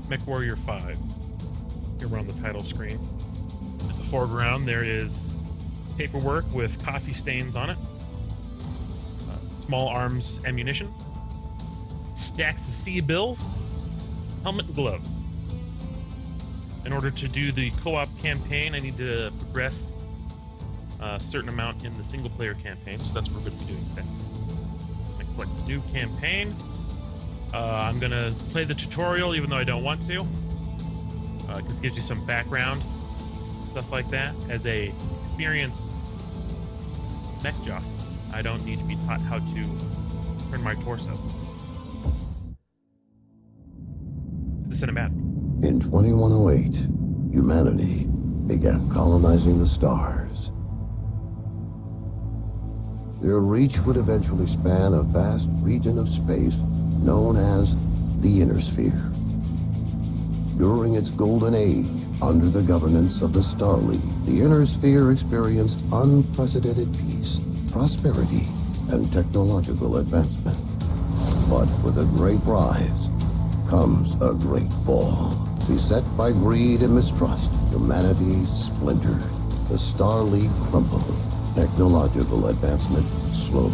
MechWarrior 5. Here we're on the title screen. In the foreground, there is paperwork with coffee stains on it, small arms ammunition, stacks of C-bills, helmet and gloves. In order to do the co-op campaign, I need to progress a certain amount in the single-player campaign, so that's what we're going to be doing today. I'm going to click New Campaign. I'm going to play the tutorial, even though I don't want to, because it gives you some background, stuff like that. As a experienced mech jock, I don't need to be taught how to turn my torso. The cinematic. In 2108, humanity began colonizing the stars. Their reach would eventually span a vast region of space known as the Inner Sphere. During its golden age, under the governance of the Star League, the Inner Sphere experienced unprecedented peace, prosperity, and technological advancement. But with a great rise comes a great fall. Beset by greed and mistrust, humanity splintered. The Star League crumbled. Technological advancement slowed.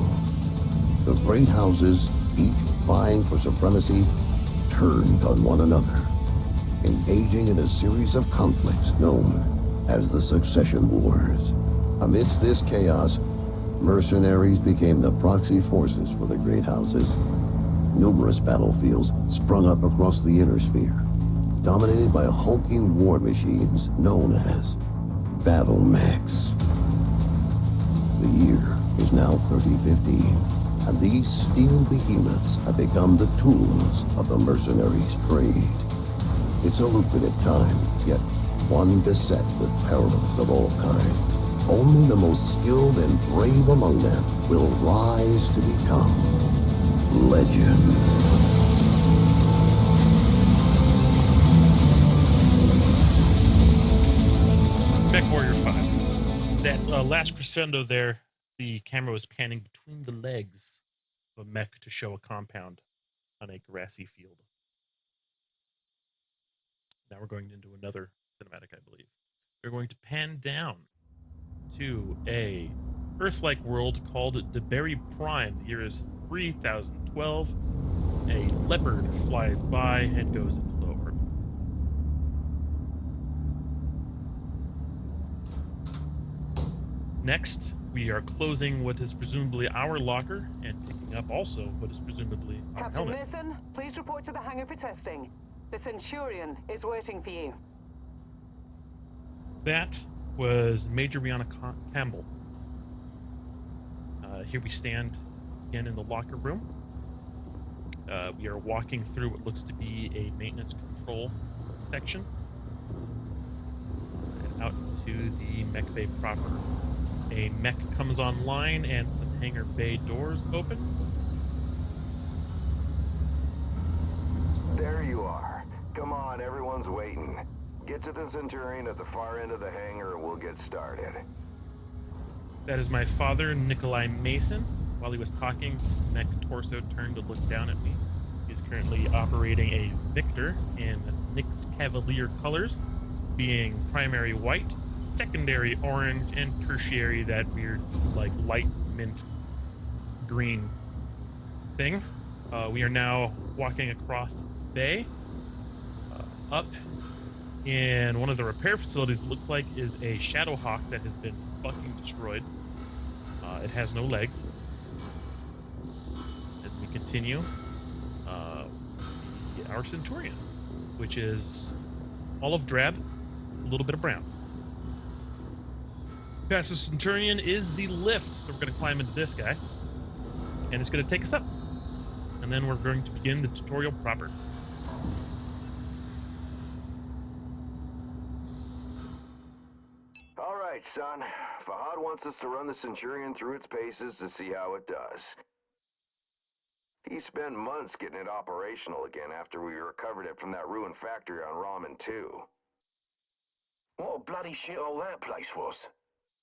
The great houses, each vying for supremacy, turned on one another, engaging in a series of conflicts known as the Succession Wars. Amidst this chaos, mercenaries became the proxy forces for the great houses. Numerous battlefields sprung up across the Inner Sphere, dominated by hulking war machines known as battle mechs. The year is now 3015, and these steel behemoths have become the tools of the mercenaries' trade. It's a lucrative time, yet one beset with perils of all kinds. Only the most skilled and brave among them will rise to become legend. MechWarrior 5. That last crescendo there, the camera was panning between the legs of a mech to show a compound on a grassy field. Now we're going into another cinematic, I believe. We're going to pan down to a Earth-like world called DeBerry Prime. The year is 3012. A leopard flies by and goes into low orbit. Next, we are closing what is presumably our locker and picking up also what is presumably our Captain helmet. Mason, please report to the hangar for testing. The Centurion is waiting for you. That was Major Brianna Campbell. Here we stand again in the locker room. We are walking through what looks to be a maintenance control section and out into the mech bay proper. A mech comes online and some hangar bay doors open. There you are. Come on, everyone's waiting. Get to the Centurion at the far end of the hangar and we'll get started. That is my father, Nikolai Mason. While he was talking, his mech torso turned to look down at me. He is currently operating a Victor in Nyx Cavalier colors, being primary white, secondary orange, and tertiary that weird, like, light mint green thing. We are now walking across the bay, up in one of the repair facilities. It looks like is a Shadowhawk that has been fucking destroyed. It has no legs. As we continue, see our Centurion, which is olive drab, a little bit of brown. Past the Centurion is the lift, so we're going to climb into this guy, and it's going to take us up. And then we're going to begin the tutorial proper. All right, son. Fahad wants us to run the Centurion through its paces to see how it does. He spent months getting it operational again after we recovered it from that ruined factory on Ramen 2. What a bloody shithole that place was.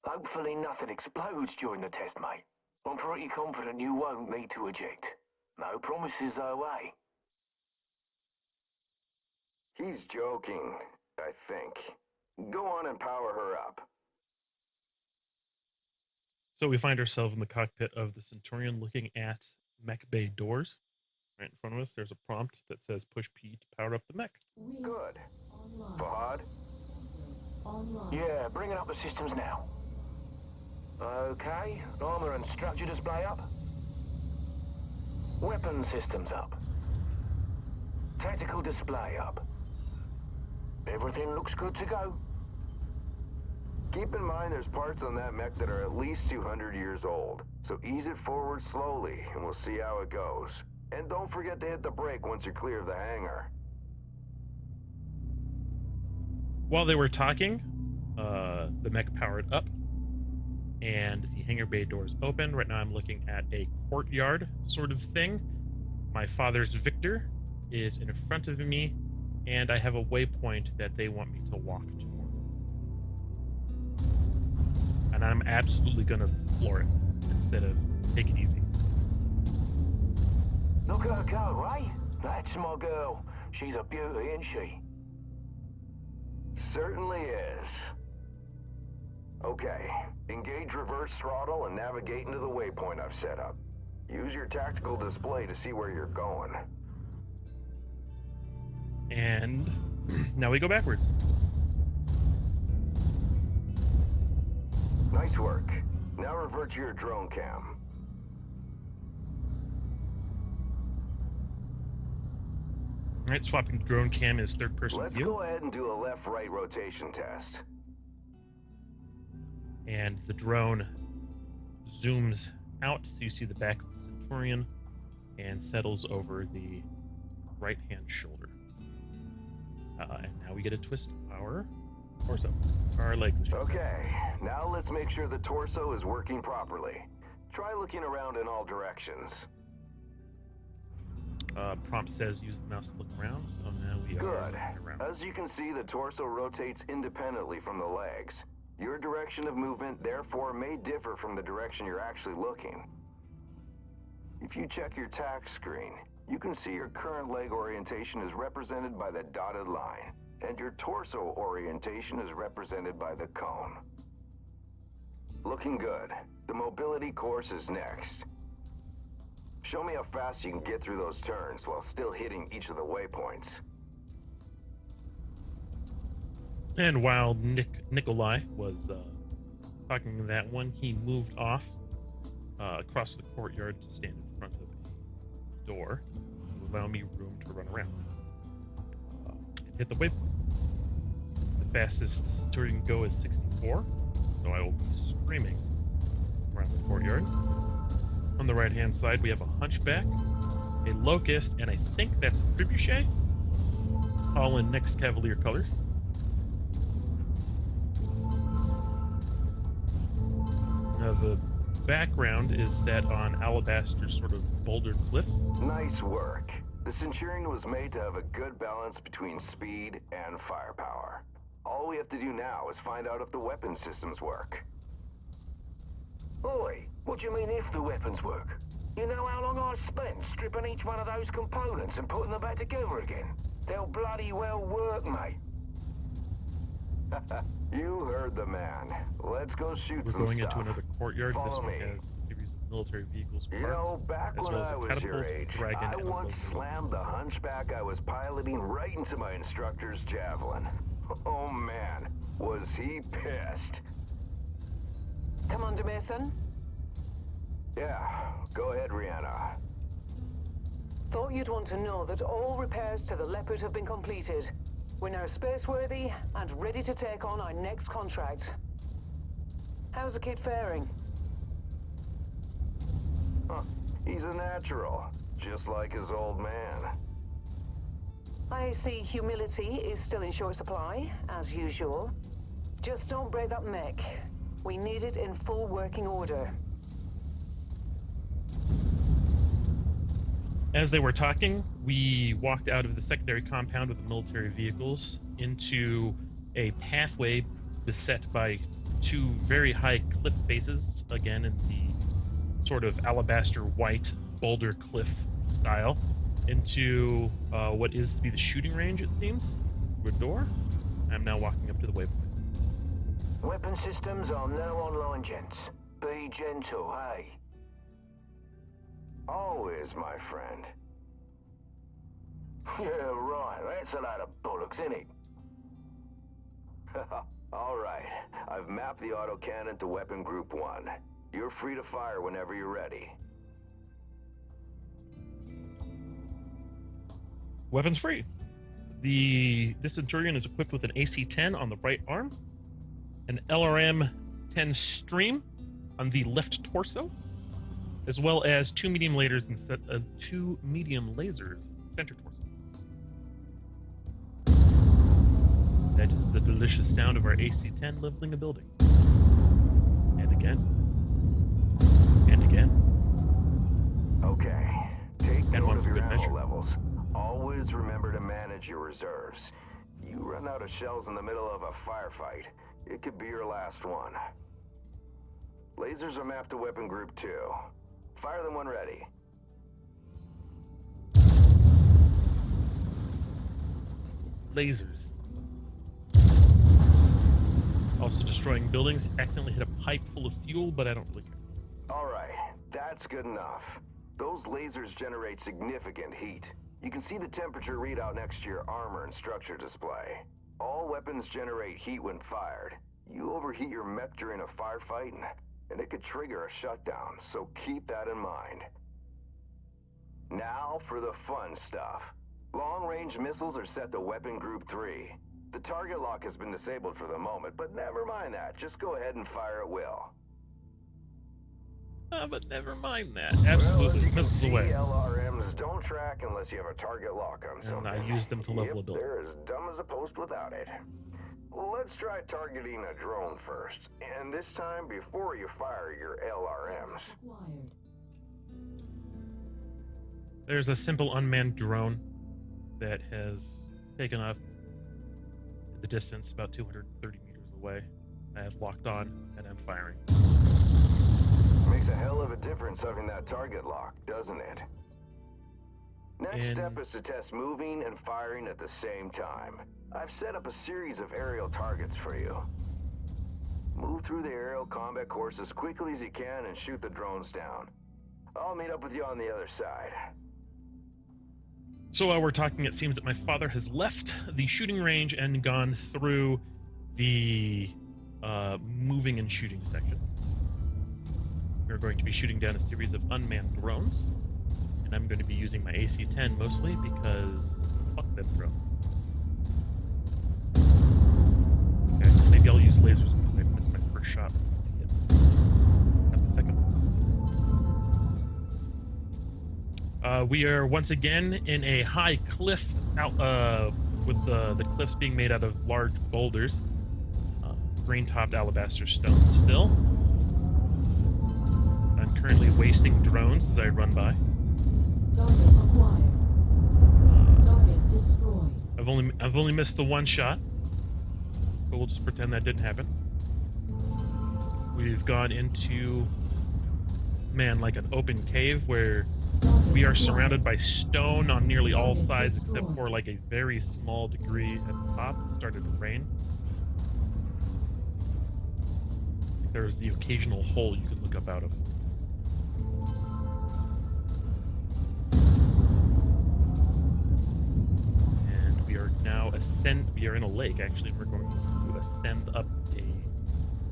Hopefully nothing explodes during the test, mate. I'm pretty confident you won't need to eject. No promises though, eh? He's joking, I think. Go on and power her up. So we find ourselves in the cockpit of the Centurion looking at mech bay doors. Right in front of us, there's a prompt that says push P to power up the mech. Good. Fahad? Yeah, bringing up the systems now. Okay, armor and structure display up. Weapon systems up. Tactical display up. Everything looks good to go. Keep in mind there's parts on that mech that are at least 200 years old, so ease it forward slowly and we'll see how it goes. And don't forget to hit the brake once you're clear of the hangar. While they were talking, the mech powered up and the hangar bay doors open. Right now I'm looking at a courtyard sort of thing. My father's Victor is in front of me, and I have a waypoint that they want me to walk toward. And I'm absolutely gonna floor it instead of take it easy. Look at her go, eh? That's my girl. She's a beauty, isn't she? Certainly is. Okay, engage reverse throttle and navigate into the waypoint I've set up. Use your tactical display to see where you're going. And now we go backwards. Nice work. Now revert to your drone cam. All right, swapping drone cam is third person Let's view. go ahead and do a left-right rotation test. And the drone zooms out so you see the back of the Centurion and settles over the right-hand shoulder. And now we get a twist our torso. Our legs. Okay, now let's make sure the torso is working properly. Try looking around in all directions. Prompt says use the mouse to look around. So now we are Good. looking around. As you can see, the torso rotates independently from the legs. Your direction of movement, therefore, may differ from the direction you're actually looking. If you check your tack screen, you can see your current leg orientation is represented by the dotted line, and your torso orientation is represented by the cone. Looking good. The mobility course is next. Show me how fast you can get through those turns while still hitting each of the waypoints. And while Nikolai was talking to that one, he moved off across the courtyard to stand in front of a door to allow me room to run around and hit the waypoint. The fastest the Centurion can go is 64, so I will be screaming around the courtyard. On the right-hand side, we have a Hunchback, a Locust, and I think that's a Trebuchet, all in Nick's Cavalier colors. Now the background is set on alabaster sort of boulder cliffs. Nice work. The Centurion was made to have a good balance between speed and firepower. All we have to do now is find out if the weapon systems work. Oi, what do you mean if the weapons work? You know how long I've spent stripping each one of those components and putting them back together again? They'll bloody well work, mate. You heard the man. Let's go shoot We're some going stuff. into another courtyard. This Follow one me. has a series of military vehicles You parked, know, back as when well as I a was your catapult, age, dragon, I and a once locomotive. slammed the Hunchback I was piloting right into my instructor's javelin. Oh man, was he pissed. Commander Mason? Yeah, go ahead, Rihanna. Thought you'd want to know that all repairs to the Leopard have been completed. We're now spaceworthy and ready to take on our next contract. How's the kid faring? Huh, he's a natural, just like his old man. I see humility is still in short supply, as usual. Just don't break that mech. We need it in full working order. As they were talking, we walked out of the secondary compound with the military vehicles into a pathway beset by two very high cliff faces, again in the sort of alabaster white boulder cliff style, into what is to be the shooting range, it seems. through a door. I'm now walking up to the waypoint. Weapon systems are now online, gents. Be gentle, hey? Always, my friend. Yeah, right. That's a load of bollocks, isn't it? All right. I've mapped the autocannon to Weapon Group 1. You're free to fire whenever you're ready. Weapons free. This Centurion is equipped with an AC-10 on the right arm, an LRM-10 Stream on the left torso, as well as two medium lasers center torso. That is the delicious sound of our AC-10 leveling a building. And again. And again. Okay. Take And note one of for your good ammo measure. levels. Always remember to manage your reserves. You run out of shells in the middle of a firefight, it could be your last one. Lasers are mapped to Weapon Group 2. Fire them when ready. Lasers. Also destroying buildings. Accidentally hit a pipe full of fuel, but I don't really care. Alright, that's good enough. Those lasers generate significant heat. You can see the temperature readout next to your armor and structure display. All weapons generate heat when fired. You overheat your mech during a firefight, and it could trigger a shutdown, so keep that in mind. Now for the fun stuff. Long-range missiles are set to Weapon Group 3. The target lock has been disabled for the moment, but never mind that. Just go ahead and fire at will. But never mind that. Absolutely. Well, as you can Missiles see, away. LRMs don't track unless you have a target lock on something. And I use them to level Yep, a building. they're as dumb as a post without it. Let's try targeting a drone first. And this time, before you fire your LRMs. There's a simple unmanned drone that has taken off at the distance, about 230 meters away. I have locked on, and I'm firing. Makes a hell of a difference having that target lock, doesn't it? Next step is to test moving and firing at the same time. I've set up a series of aerial targets for you. Move through the aerial combat course as quickly as you can and shoot the drones down. I'll meet up with you on the other side. So while we're talking, it seems that my father has left the shooting range and gone through the moving and shooting section. We're going to be shooting down a series of unmanned drones, and I'm going to be using my AC-10 mostly because fuck them drones. Okay, maybe I'll use lasers because I missed my first shot. Not the second one. We are once again in a high cliff out with the cliffs being made out of large boulders, green-topped alabaster stone still. I'm currently wasting drones as I run by. Target acquired. Target destroyed. I've only missed the one shot, but we'll just pretend that didn't happen. We've gone into, man, like an open cave where we are surrounded by stone on nearly all sides except for like a very small degree at the top. It started to rain. There's the occasional hole you could look up out of. And we are now we are in a lake actually, and we're going to ascend up a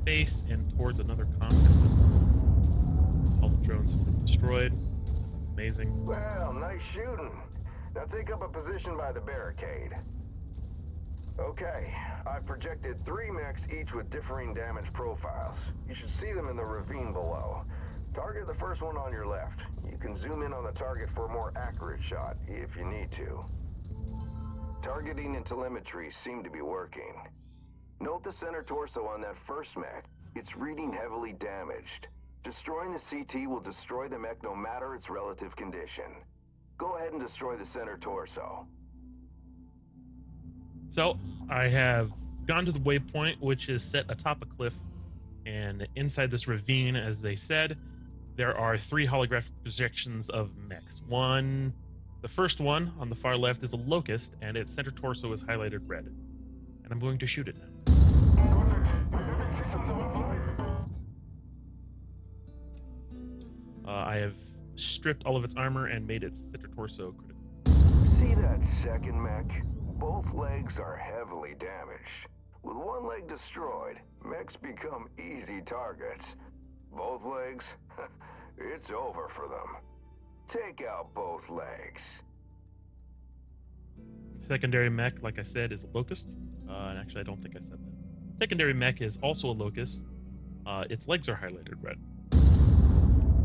face and towards another compound. All the drones have been destroyed. Amazing. Well, nice shooting. Now take up a position by the barricade. Okay, I've projected 3 mechs, each with differing damage profiles. You should see them in the ravine below. Target the first one on your left. You can zoom in on the target for a more accurate shot, if you need to. Targeting and telemetry seem to be working. Note the center torso on that first mech. It's reading heavily damaged. Destroying the CT will destroy the mech no matter its relative condition. Go ahead and destroy the center torso. So I have gone to the waypoint, which is set atop a cliff, and inside this ravine, as they said, there are 3 holographic projections of mechs. One The first one on the far left is a locust, and its center torso is highlighted red. And I'm going to shoot it now. I have stripped all of its armor and made its center torso critical. See that second mech? Both legs are heavily damaged. With one leg destroyed, mechs become easy targets. Both legs? It's over for them. Take out both legs. Secondary mech, like I said, is a locust. And actually, I don't think I said that. Secondary mech is also a locust. Its legs are highlighted red.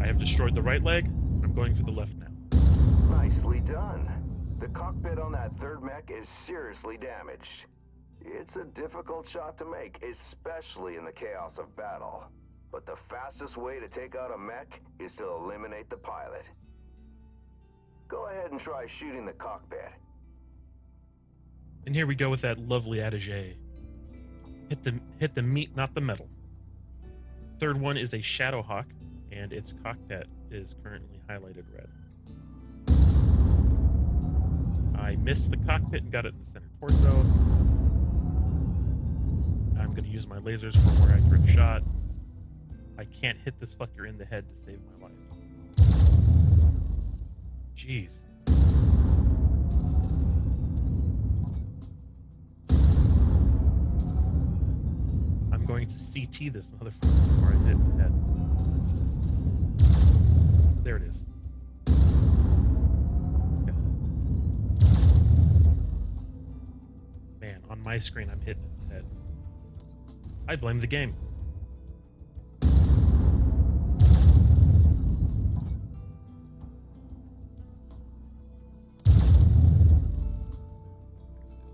I have destroyed the right leg. I'm going for the left now. Nicely done. The cockpit on that third mech is seriously damaged. It's a difficult shot to make, especially in the chaos of battle. But the fastest way to take out a mech is to eliminate the pilot. Go ahead and try shooting the cockpit. And here we go with that lovely adage. Hit the meat, not the metal. Third one is a Shadowhawk, and its cockpit is currently highlighted red. I missed the cockpit and got it in the center torso. I'm going to use my lasers for a more accurate shot. I can't hit this fucker in the head to save my life. Jeez. I'm going to CT this motherfucker before I hit the head. There it is. Okay. Man, on my screen I'm hitting it in the head. I blame the game.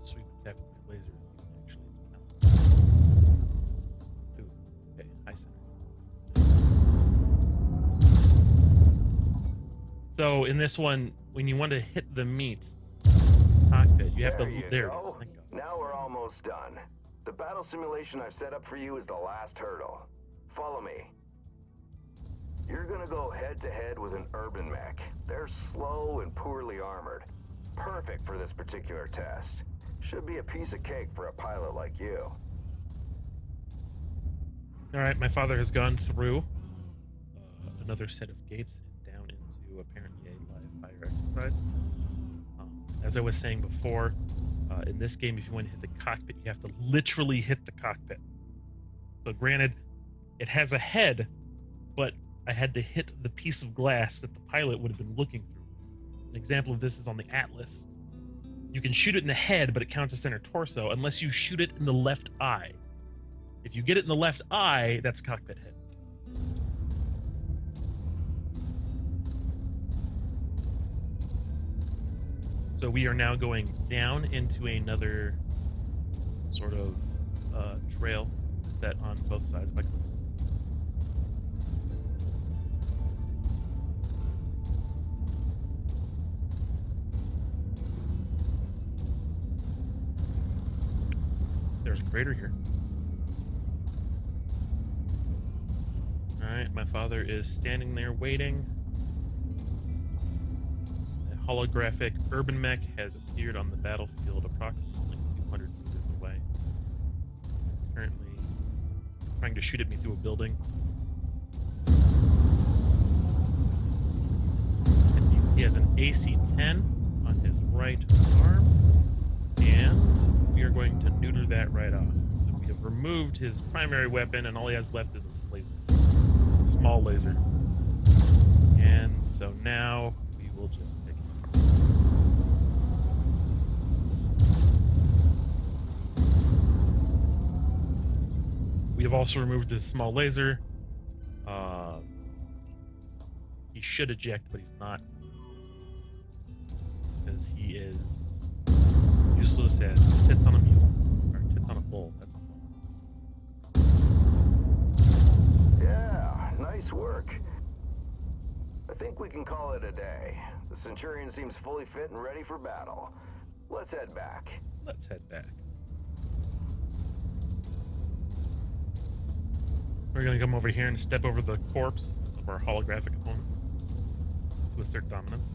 Sweep attack with my laser. Actually, ooh, okay, high center. So in this one, when you want to hit the meat cockpit, you have to. There it is. Thank God. Now we're almost done. The battle simulation I've set up for you is the last hurdle. Follow me. You're gonna go head-to-head with an urban mech. They're slow and poorly armored. Perfect for this particular test. Should be a piece of cake for a pilot like you. Alright, my father has gone through another set of gates and down into apparently a live fire exercise. As I was saying before, in this game, if you want to hit the cockpit, you have to literally hit the cockpit. So granted, it has a head, but I had to hit the piece of glass that the pilot would have been looking through. An example of this is on the Atlas. You can shoot it in the head, but it counts as center torso unless you shoot it in the left eye. If you get it in the left eye, that's a cockpit hit. So we are now going down into another sort of trail set on both sides by cliffs. There's a crater here. Alright, my father is standing there waiting. A holographic urban mech has appeared on the battlefield approximately 200 meters away. Currently trying to shoot at me through a building. He has an AC-10 on his right arm, and we are going to neuter that right off. So we have removed his primary weapon, and all he has left is a laser. A small laser. And so now we will just take it apart. We have also removed his small laser. He should eject, but he's not. Because he is useless as tits on a mule. Or tits on a bull. That's Yeah, nice work. I think we can call it a day. The Centurion seems fully fit and ready for battle. Let's head back. Let's head back. We're going to come over here and step over the corpse of our holographic opponent to assert dominance.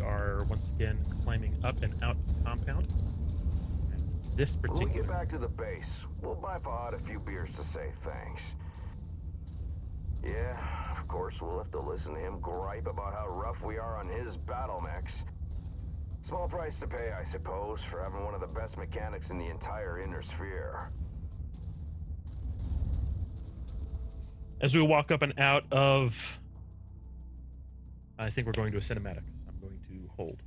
are once again climbing up and out of the compound. This When we get particular... back to the base, we'll buy Fahad a few beers to say thanks. Yeah, of course, we'll have to listen to him gripe about how rough we are on his battle mechs. Small price to pay, I suppose, for having one of the best mechanics in the entire Inner Sphere. As we walk up and out of... I think we're going to a cinematic. I'm going to hold.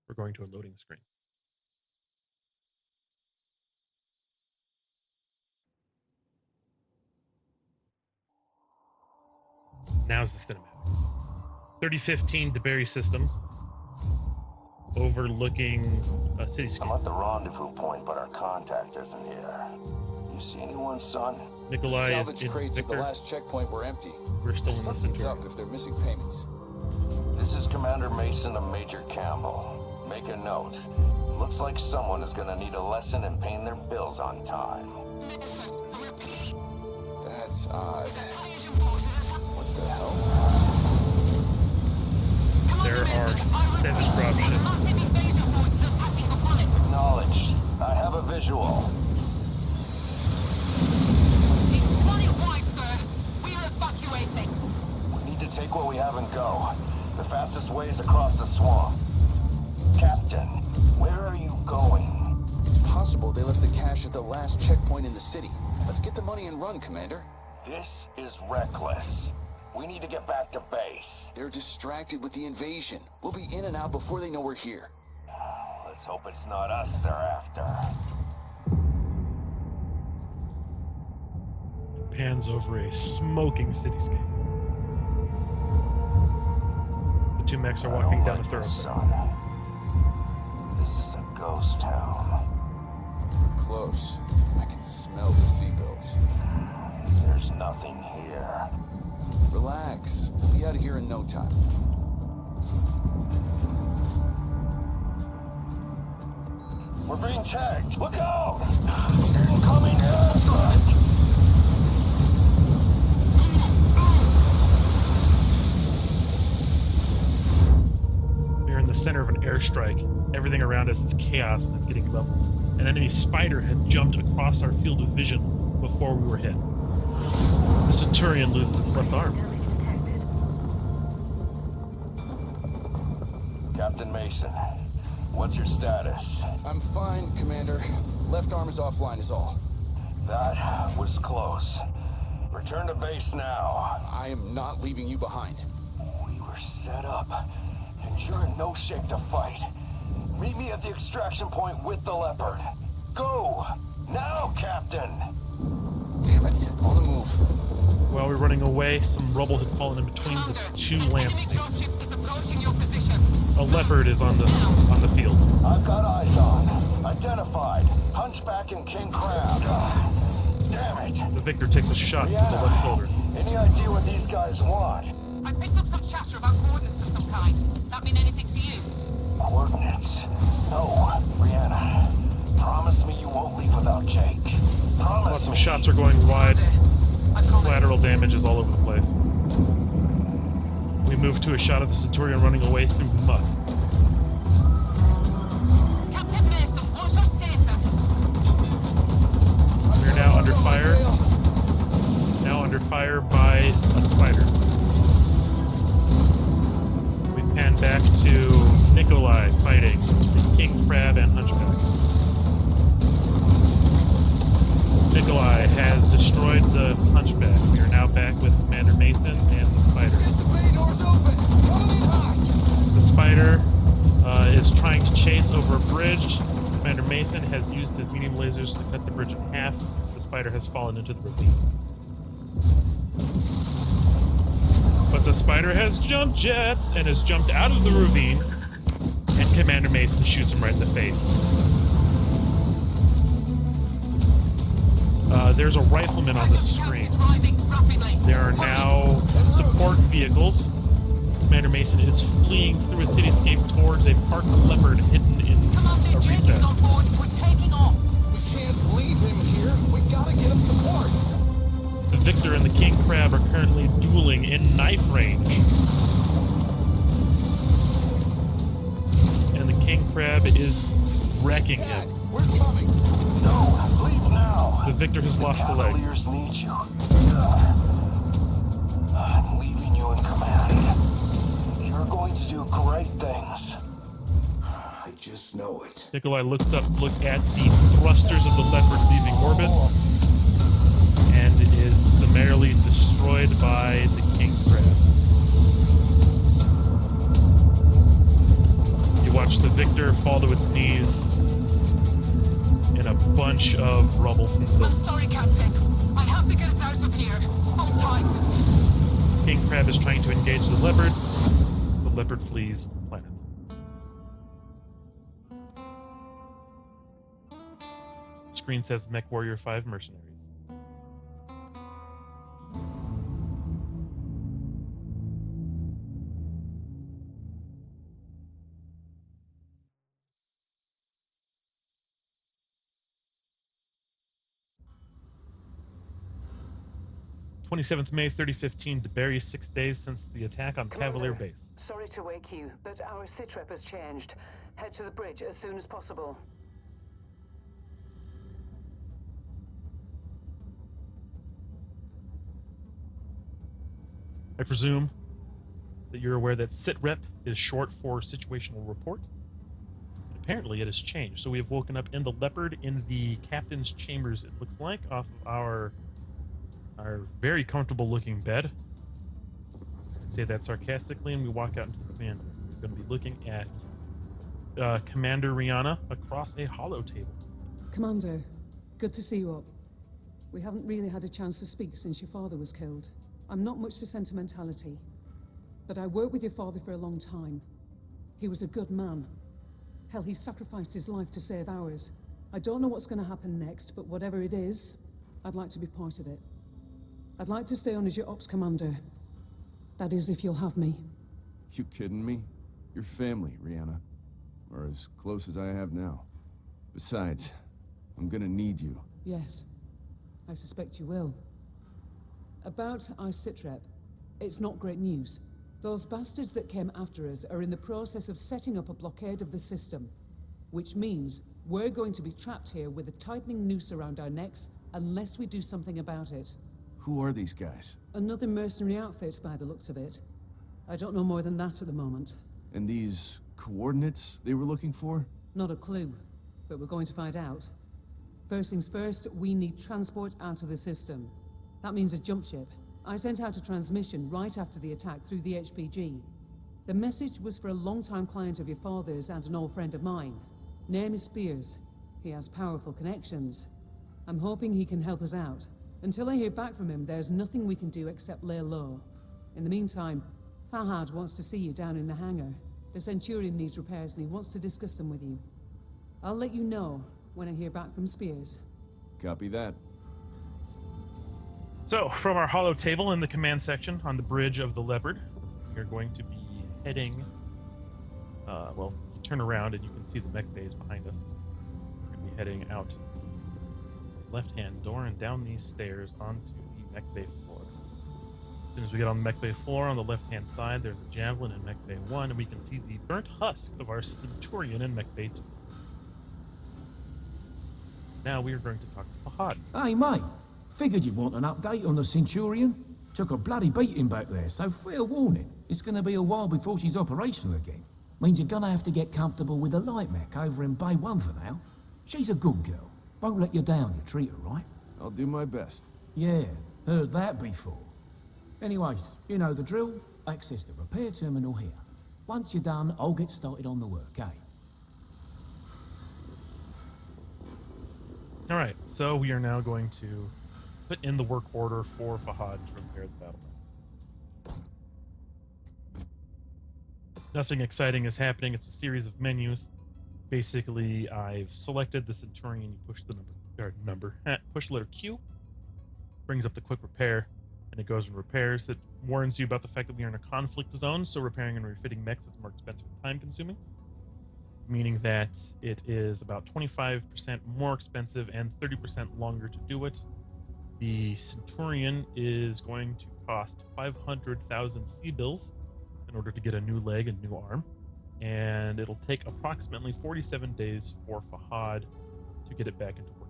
We're going to a loading screen. Now's the cinematic. 3015 DeBerry system, overlooking a cityscape. I'm at the rendezvous point, but our contact isn't here. You see anyone, son? Nikolai is Salvage in crates at the Victor. last checkpoint were empty. We're still in the Something's up Centurion. if they're missing payments. This is Commander Mason of Major Campbell. Make a note. Looks like someone is gonna need a lesson in paying their bills on time. That's odd. What the hell? There are 7 dropships. Acknowledged. I have a visual. We need to take what we have and go. The fastest way is across the swamp. Captain, where are you going? It's possible they left the cash at the last checkpoint in the city. Let's get the money and run, Commander. This is reckless. We need to get back to base. They're distracted with the invasion. We'll be in and out before they know we're here. Let's hope it's not us they're after. Pans over a smoking cityscape. The 2 mechs are walking down a thoroughfare. Son. This is a ghost town. Close. I can smell the seatbelts. There's nothing here. Relax. We'll be out of here in no time. We're being tagged. Look out! Incoming airstrike! We're in the center of an airstrike. Everything around us is chaos and it's getting leveled. An enemy spider had jumped across our field of vision before we were hit. The Centurion loses its left arm. Captain Mason, what's your status? I'm fine, Commander. Left arm is offline is all. That was close. Return to base now. I am not leaving you behind. We were set up, and you're in no shape to fight. Meet me at the extraction point with the Leopard. Go! Now, Captain! Damn it. On the move. While we were running away, some rubble had fallen in between the 2 lamp stations. A leopard is on the field. I've got eyes on. Identified. Hunchback and King Crab. Damn it! The Victor takes a shot to the left shoulder. Any idea what these guys want? I picked up some chatter about coordinates of some kind. That mean anything to you? Coordinates? No, Brianna. Promise me you won't leave without Jake. Promise Lots of me. shots are going wide. I promise. Collateral damage is all over the place. We move to a shot of the Centurion running away through muck. Captain Mason, what's your status? We are now under fire. Now under fire by a spider. We pan back to Nikolai fighting King Crab and Hunchback. Nikolai has destroyed the Hunchback. We are now back with Commander Mason and the spider. The bay door's open. Come in high. The spider is trying to chase over a bridge. Commander Mason has used his medium lasers to cut the bridge in half. The spider has fallen into the ravine. But the spider has jump jets and has jumped out of the ravine, and Commander Mason shoots him right in the face. There's a rifleman on the screen. There are now support vehicles. Commander Mason is fleeing through a cityscape towards a parked leopard hidden in a recess. On board. We're taking off. We can't leave him here. We gotta get him support. The Victor and the King Crab are currently dueling in knife range. And the King Crab is wrecking him. We're coming. No, leave now. The Victor has lost the leg. Cavaliers need you. I'm leaving you in command. You're going to do great things. I just know it. Nikolai looked at the thrusters of the Leopard leaving orbit, and is summarily destroyed by the King Crab. You watch the Victor fall to its knees in a bunch of rubble from the... I'm sorry, Captain. I have to get us out of here. Hold tight. King Crab is trying to engage the Leopard. The Leopard flees the planet. Screen says MW5 Mercenaries. May 27th, 3015, DeBerry, 6 days since the attack on Cavalier Commander, Base. sorry to wake you, but our sitrep has changed. Head to the bridge as soon as possible. I presume that you're aware that SITREP is short for Situational Report. And apparently it has changed. So we have woken up in the Leopard in the captain's chambers, it looks like, off of our very comfortable looking bed. I say that sarcastically, and we walk out into the command room. We're going to be looking at Commander Rihanna across a hollow table. Commander, good to see you up. We haven't really had a chance to speak since your father was killed. I'm not much for sentimentality, but I worked with your father for a long time. He was a good man. Hell, he sacrificed his life to save ours. I don't know what's going to happen next, but whatever it is, I'd like to be part of it. I'd like to stay on as your ops commander. That is, if you'll have me. You kidding me? You're family, Rihanna. Or as close as I have now. Besides, I'm gonna need you. Yes, I suspect you will. About eyesight, it's not great news. Those bastards that came after us are in the process of setting up a blockade of the system, which means we're going to be trapped here with a tightening noose around our necks unless we do something about it. Who are these guys? Another mercenary outfit by the looks of it. I don't know more than that at the moment. And these coordinates they were looking for? Not a clue, but we're going to find out. First things first, we need transport out of the system. That means a jump ship. I sent out a transmission right after the attack through the HPG. The message was for a long-time client of your father's and an old friend of mine. Name is Spears. He has powerful connections. I'm hoping he can help us out. Until I hear back from him, there's nothing we can do except lay low. In the meantime, Fahad wants to see you down in the hangar. The Centurion needs repairs and he wants to discuss them with you. I'll let you know when I hear back from Spears. Copy that. So, from our hollow table in the command section on the bridge of the Leopard, we're going to be heading, well, you turn around and you can see the mech bays behind us. We're going to be heading out the left-hand door and down these stairs onto the mech bay floor. As soon as we get on the mech bay floor, on the left-hand side, there's a javelin in mech bay 1, and we can see the burnt husk of our Centurion in mech bay 2. Now we are going to talk to Fahad. Hey, mate. Figured you'd want an update on the Centurion. Took a bloody beating back there, so fair warning. It's gonna be a while before she's operational again. Means you're gonna have to get comfortable with the light mech over in Bay 1 for now. She's a good girl. Won't let you down, you treat her right. I'll do my best. Yeah, heard that before. Anyways, you know the drill. Access the repair terminal here. Once you're done, I'll get started on the work, eh? Alright, so we are now going to put in the work order for Fahad to repair the battle mech. Nothing exciting is happening. It's a series of menus. Basically, I've selected the Centurion. You push the push the letter Q, brings up the quick repair, and it goes and repairs. It warns you about the fact that we are in a conflict zone, so repairing and refitting mechs is more expensive and time-consuming, meaning that it is about 25% more expensive and 30% longer to do it. The Centurion is going to cost 500,000 C-bills in order to get a new leg and new arm, and it'll take approximately 47 days for Fahad to get it back into work.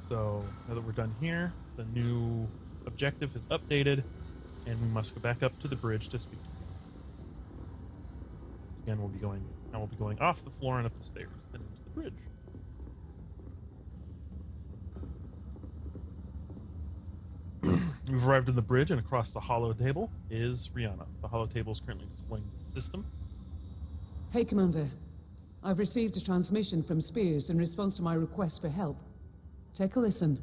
So now that we're done here, the new objective is updated, and we must go back up to the bridge to speak to him. Once again, we'll be going off the floor and up the stairs, then into the bridge. We've arrived in the bridge, and across the holo table is Rihanna. The holo table is currently displaying the system. Hey, Commander. I've received a transmission from Spears in response to my request for help. Take a listen.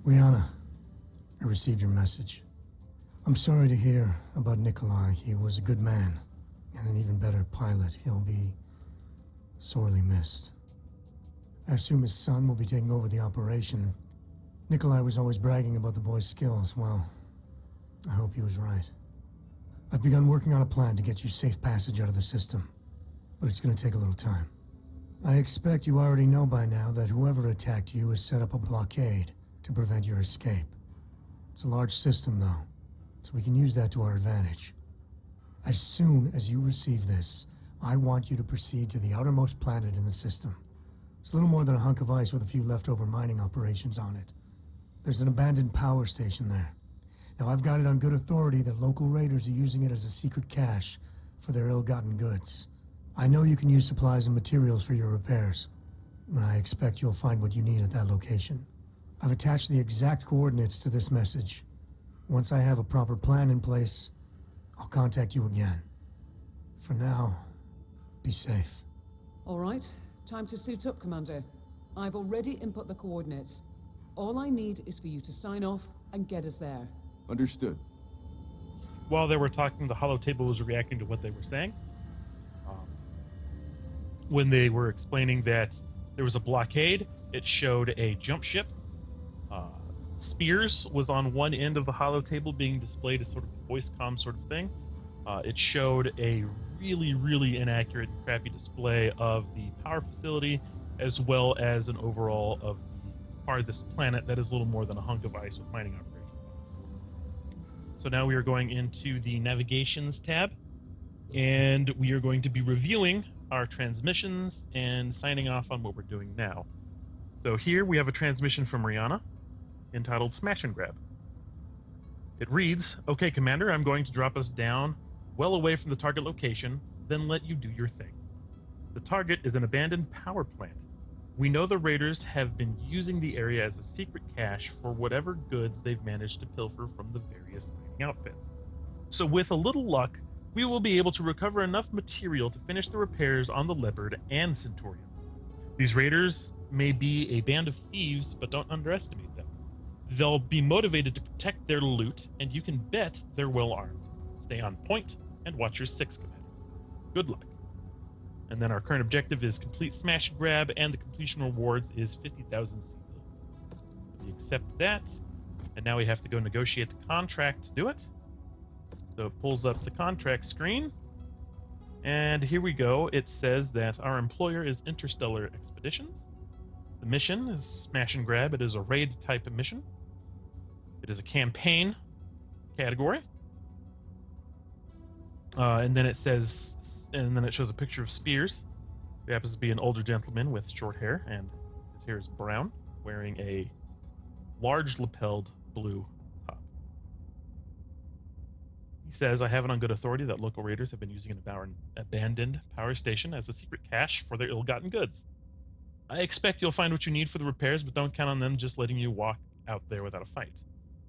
Rihanna, I received your message. I'm sorry to hear about Nikolai. He was a good man, and an even better pilot. He'll be sorely missed. I assume his son will be taking over the operation. Nikolai was always bragging about the boy's skills. Well, I hope he was right. I've begun working on a plan to get you safe passage out of the system, but it's going to take a little time. I expect you already know by now that whoever attacked you has set up a blockade to prevent your escape. It's a large system, though, so we can use that to our advantage. As soon as you receive this, I want you to proceed to the outermost planet in the system. It's little more than a hunk of ice with a few leftover mining operations on it. There's an abandoned power station there. Now, I've got it on good authority that local raiders are using it as a secret cache for their ill-gotten goods. I know you can use supplies and materials for your repairs, and I expect you'll find what you need at that location. I've attached the exact coordinates to this message. Once I have a proper plan in place, I'll contact you again. For now, be safe. All right, time to suit up, Commander. I've already input the coordinates. All I need is for you to sign off and get us there. Understood. While they were talking, the holo table was reacting to what they were saying. When they were explaining that there was a blockade, it showed a jump ship. Spears was on one end of the holo table being displayed as sort of a voice comm sort of thing. It showed a really, really inaccurate and crappy display of the power facility, as well as an overall of the farthest planet that is little more than a hunk of ice with mining operations. So now we are going into the navigations tab, and we are going to be reviewing our transmissions and signing off on what we're doing now. So here we have a transmission from Rihanna entitled Smash and Grab. It reads, "Okay, Commander, I'm going to drop us down well away from the target location, then let you do your thing. The target is an abandoned power plant. We know the raiders have been using the area as a secret cache for whatever goods they've managed to pilfer from the various mining outfits. So with a little luck, we will be able to recover enough material to finish the repairs on the Leopard and Centurion. These raiders may be a band of thieves, but don't underestimate them. They'll be motivated to protect their loot, and you can bet they're well armed. Stay on point and watch your six, Commander. Good luck." And then our current objective is complete smash and grab, and the completion rewards is 50,000 C-bills. We accept that, and now we have to go negotiate the contract to do it. So it pulls up the contract screen, and here we go. It says that our employer is Interstellar Expeditions. The mission is smash and grab. It is a raid type of mission. It is a campaign category. And then it says, and then it shows a picture of Spears, who happens to be an older gentleman with short hair, and his hair is brown, wearing a large lapelled blue top. He says, "I have it on good authority that local raiders have been using an abandoned power station as a secret cache for their ill-gotten goods. I expect you'll find what you need for the repairs, but don't count on them just letting you walk out there without a fight."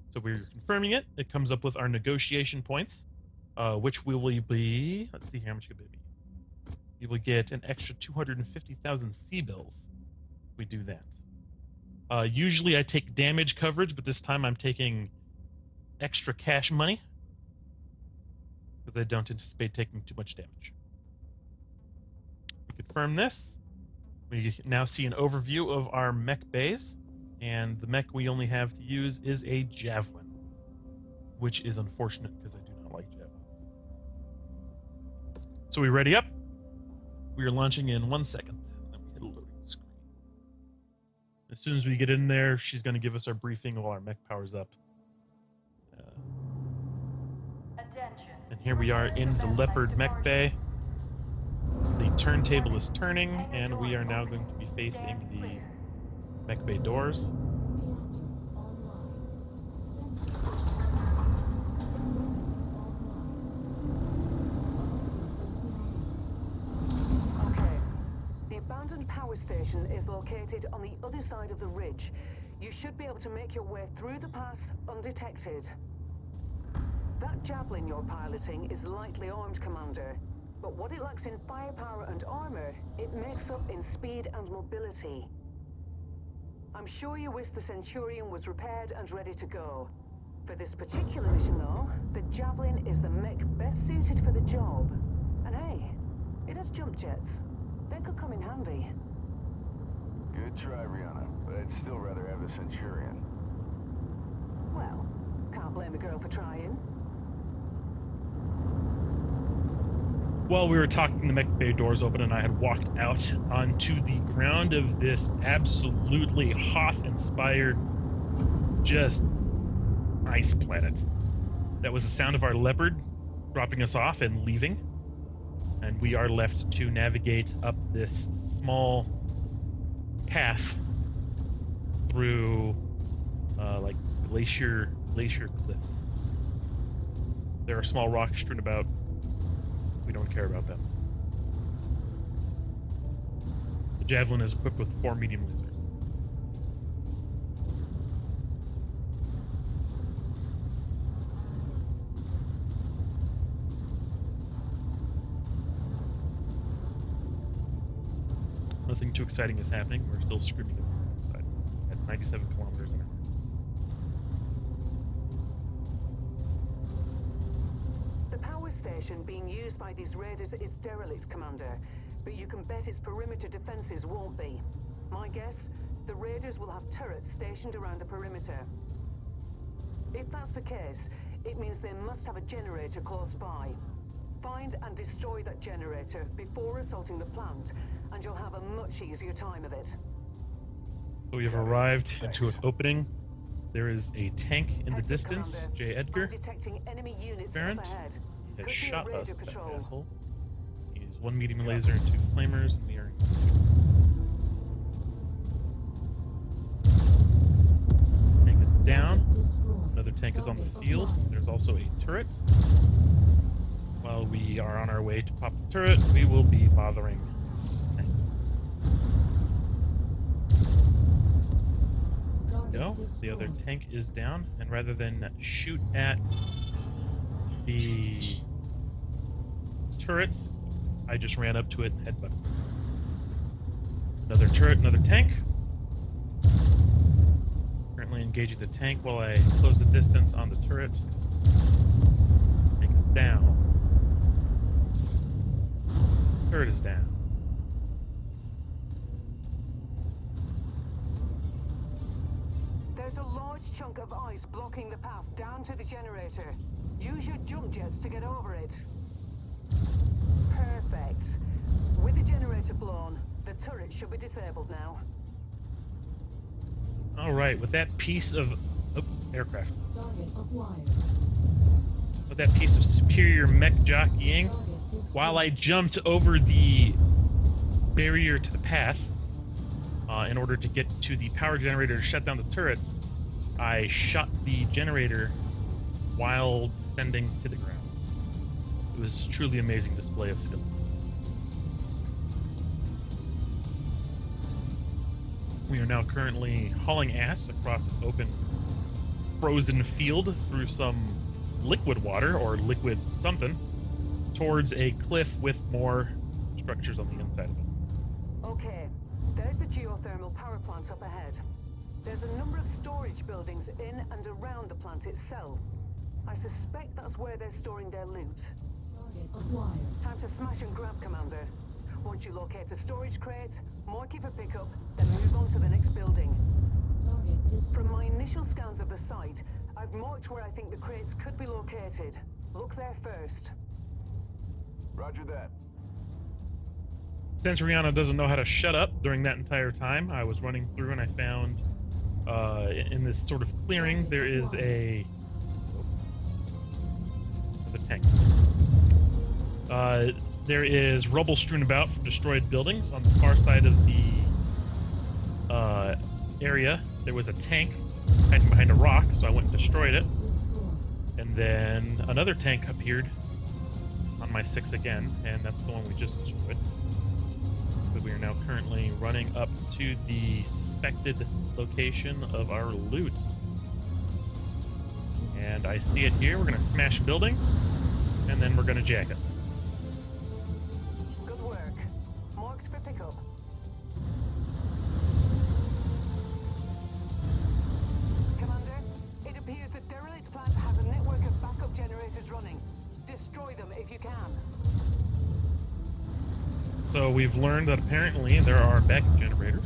So we're confirming it. It comes up with our negotiation points, which will be, let's see how much it will be. You will get an extra 250,000 C-bills if we do that. Usually I take damage coverage, but this time I'm taking extra cash money because I don't anticipate taking too much damage. We confirm this. We now see an overview of our mech bays, and the mech we only have to use is a Javelin, which is unfortunate because I do not like Javelins. So we ready up? We are launching in 1 second. Then we hit As soon as we get in there, she's going to give us our briefing while our mech powers up. And here we are in the Leopard mech bay. The turntable is turning, and we are now going to be facing the mech bay doors. The abandoned power station is located on the other side of the ridge. You should be able to make your way through the pass undetected. That javelin you're piloting is lightly armed, Commander. But what it lacks in firepower and armor, it makes up in speed and mobility. I'm sure you wish the Centurion was repaired and ready to go. For this particular mission, though, the javelin is the mech best suited for the job. And hey, it has jump jets. They could come in handy. Good try, Rihanna, but I'd still rather have the Centurion. Well, can't blame a girl for trying. While we were talking, the mech bay doors open, and I had walked out onto the ground of this absolutely Hoth-inspired, just ice planet. That was the sound of our Leopard dropping us off and leaving. And we are left to navigate up this small path through like glacier cliffs. There are small rocks strewn about. We don't care about them. The javelin is equipped with 4 medium lasers. Nothing too exciting is happening. We're still screaming at 97 kilometers an hour. The power station being used by these raiders is derelict, Commander, but you can bet its perimeter defenses won't be. My guess, the raiders will have turrets stationed around the perimeter. If that's the case, it means they must have a generator close by. Find and destroy that generator before assaulting the plant, and you'll have a much easier time of it. So we have arrived into an opening. There is a tank in the distance. Commander. J. Edgar. I'm detecting enemy units up Barrent. ahead. He has Could be a shot raider us, that patrol. asshole. He's 1 medium laser and 2 flamers, and we are... Tank is down. Another tank is on the field. There's also a turret. While we are on our way to pop the turret, we will be bothering the tank. No, the other tank is down, and rather than shoot at the turrets, I just ran up to it and headbutted. Another turret, another tank. Currently engaging the tank while I close the distance on the turret. Tank is down. Turret is down. There's a large chunk of ice blocking the path down to the generator. Use your jump jets to get over it. Perfect. With the generator blown, the turret should be disabled now. Alright, with that piece of... Oh, aircraft. Target acquired. With that piece of superior mech jockeying, while I jumped over the barrier to the path, in order to get to the power generator to shut down the turrets, I shot the generator while descending to the ground. It was a truly amazing display of skill. We are now currently hauling ass across an open, frozen field through some liquid water, or liquid something, towards a cliff with more structures on the inside of it. Okay, there's the geothermal power plant up ahead. There's a number of storage buildings in and around the plant itself. I suspect that's where they're storing their loot. Target acquired. Time to smash and grab, Commander. Once you locate a storage crate, mark it for pickup, then move on to the next building. Target destroyed. From my initial scans of the site, I've marked where I think the crates could be located. Look there first. Roger that. Since Rihanna doesn't know how to shut up during that entire time, I was running through and I found in this sort of clearing there is the tank. There is rubble strewn about from destroyed buildings. On the far side of the area, there was a tank hiding behind a rock, so I went and destroyed it. And then another tank appeared on my 6 again, and that's the one we just destroyed. But we are now currently running up to the suspected location of our loot. And I see it here. We're going to smash a building, and then we're going to jack it. Good work. Marks for pickup. Commander, it appears the derelict plant has a network of backup generators running. Destroy them if you can. So we've learned that apparently there are backup generators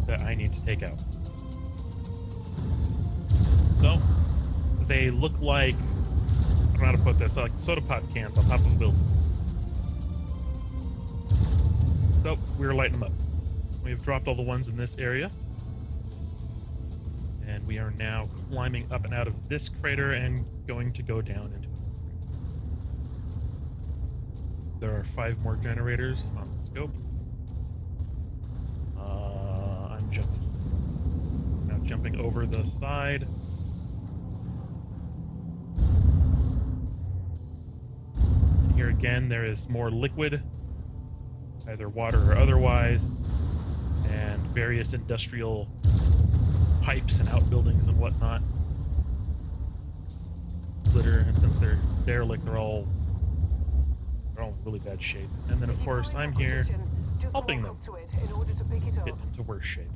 that I need to take out. So they look like, I don't know how to put this, like soda pop cans on top of a building. So we're lighting them up. We've dropped all the ones in this area. And we are now climbing up and out of this crater and going to go down into it. There are 5 more generators on scope. I'm jumping. Now jumping over the side. And here again, there is more liquid, either water or otherwise, and various industrial pipes and outbuildings and whatnot. Glitter, and since they're derelict, they're all in really bad shape. And then, of course, I'm here helping them get into worse shape.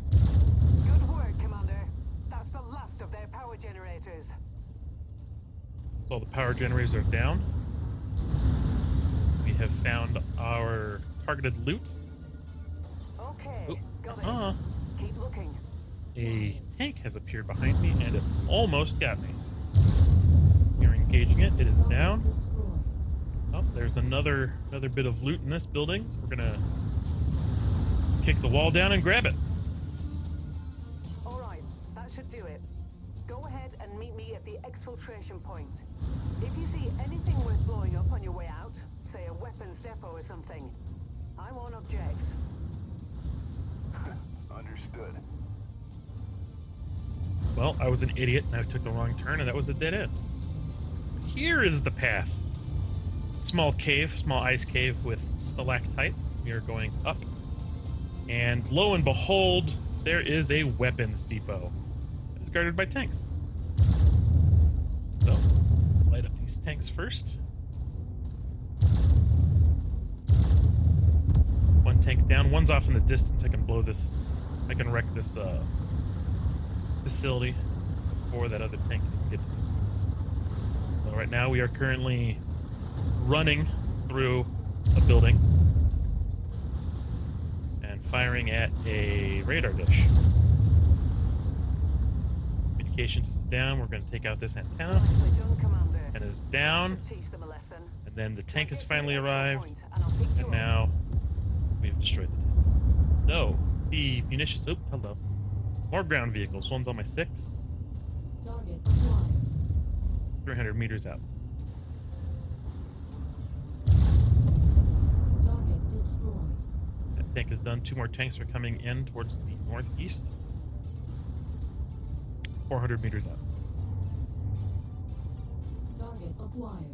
Good work, Commander. That's the last of their power generators. So all the power generators are down. We have found our targeted loot. Okay, got it. Keep looking. A tank has appeared behind me, and it almost got me. We are engaging it. It is down. Oh, there's another bit of loot in this building, so we're gonna kick the wall down and grab it. All right, that should do it. Go ahead and meet me at the exfiltration point. If you see anything worth blowing up on your way out, say a weapons depot or something, I won't object. Understood. Well, I was an idiot and I took the wrong turn, and that was a dead end. Here is the path. Small cave, small ice cave with stalactites. We are going up. And lo and behold, there is a weapons depot. It's guarded by tanks. So, let's light up these tanks first. One tank down, one's off in the distance. I can blow this, I can wreck this facility before that other tank can get to me. So right now we are currently running through a building and firing at a radar dish. Communications is down. We're going to take out this antenna. And is down. And then the tank has finally arrived. And now we've destroyed the tank. So the munitions. Oh, hello. More ground vehicles. One's on my 6. 300 meters out. That tank is done. 2 more tanks are coming in towards the northeast. 400 meters out. Target acquired.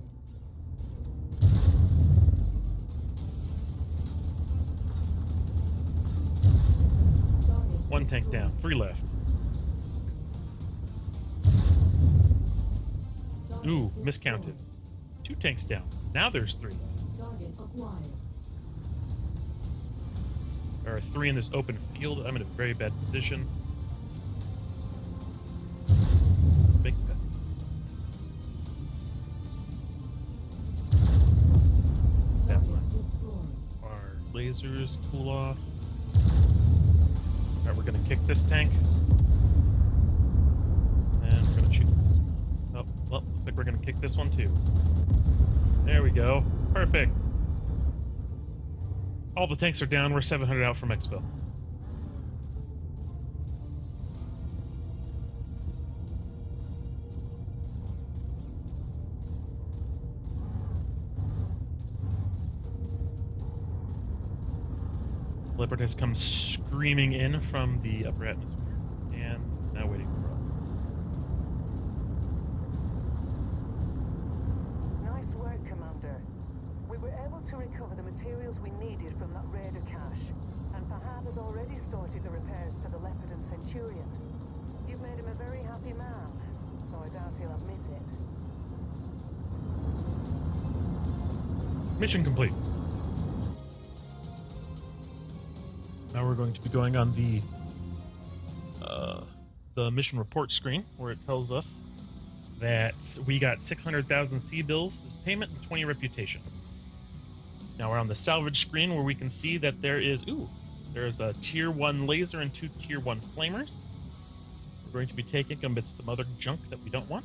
One tank down. 3 left. Ooh, miscounted. 2 tanks down. Now there's 3 left. Target acquired. There are 3 in this open field. I'm in a very bad position. Big mess. That one. Our lasers cool off. Alright, we're gonna kick this tank. And we're gonna shoot this. Oh, well, looks like we're gonna kick this one too. There we go. Perfect. All the tanks are down. We're 700 out from exfil. Leopard has come screaming in from the upper atmosphere and now waiting for us. Nice work, Commander. We were able to recover the materials we needed from that raider cache, and Fahad has already started the repairs to the Leopard and Centurion. You've made him a very happy man, though I doubt he'll admit it. Mission complete. Now we're going to be going on the mission report screen, where it tells us that we got 600,000 C-bills as payment and 20 reputation. Now we're on the salvage screen, where we can see that there's a tier 1 laser and 2 tier 1 flamers. We're going to be taking amidst some other junk that we don't want.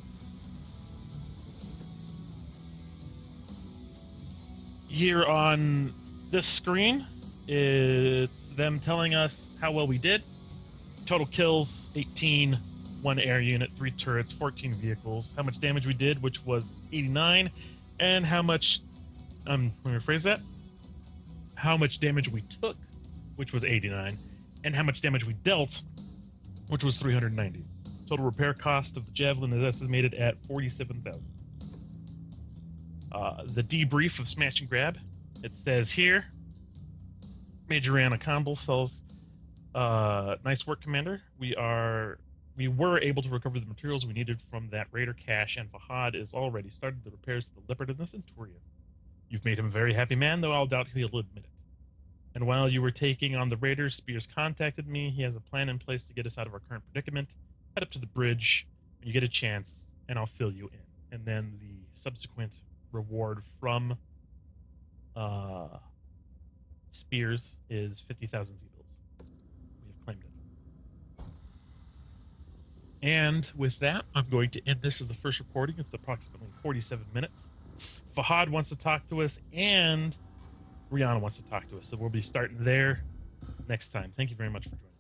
Here on this screen, it's them telling us how well we did. Total kills, 18, 1 air unit, 3 turrets, 14 vehicles. How much damage we did, which was 89, and how much, let me rephrase that. How much damage we took, which was 89, and how much damage we dealt, which was 390. Total repair cost of the Javelin is estimated at 47,000. The debrief of Smash and Grab, it says here, Major Anna Campbell says, nice work, Commander. We were able to recover the materials we needed from that raider cache, and Fahad has already started the repairs to the Leopard and the Centurion. You've made him a very happy man, though I'll doubt he'll admit it. And while you were taking on the raiders, Spears contacted me. He has a plan in place to get us out of our current predicament. Head up to the bridge when you get a chance, and I'll fill you in. And then the subsequent reward from Spears is 50,000 Z-bills. We have claimed it. And with that, I'm going to end this as the first recording. It's approximately 47 minutes. Fahad wants to talk to us, and Rihanna wants to talk to us. So we'll be starting there next time. Thank you very much for joining.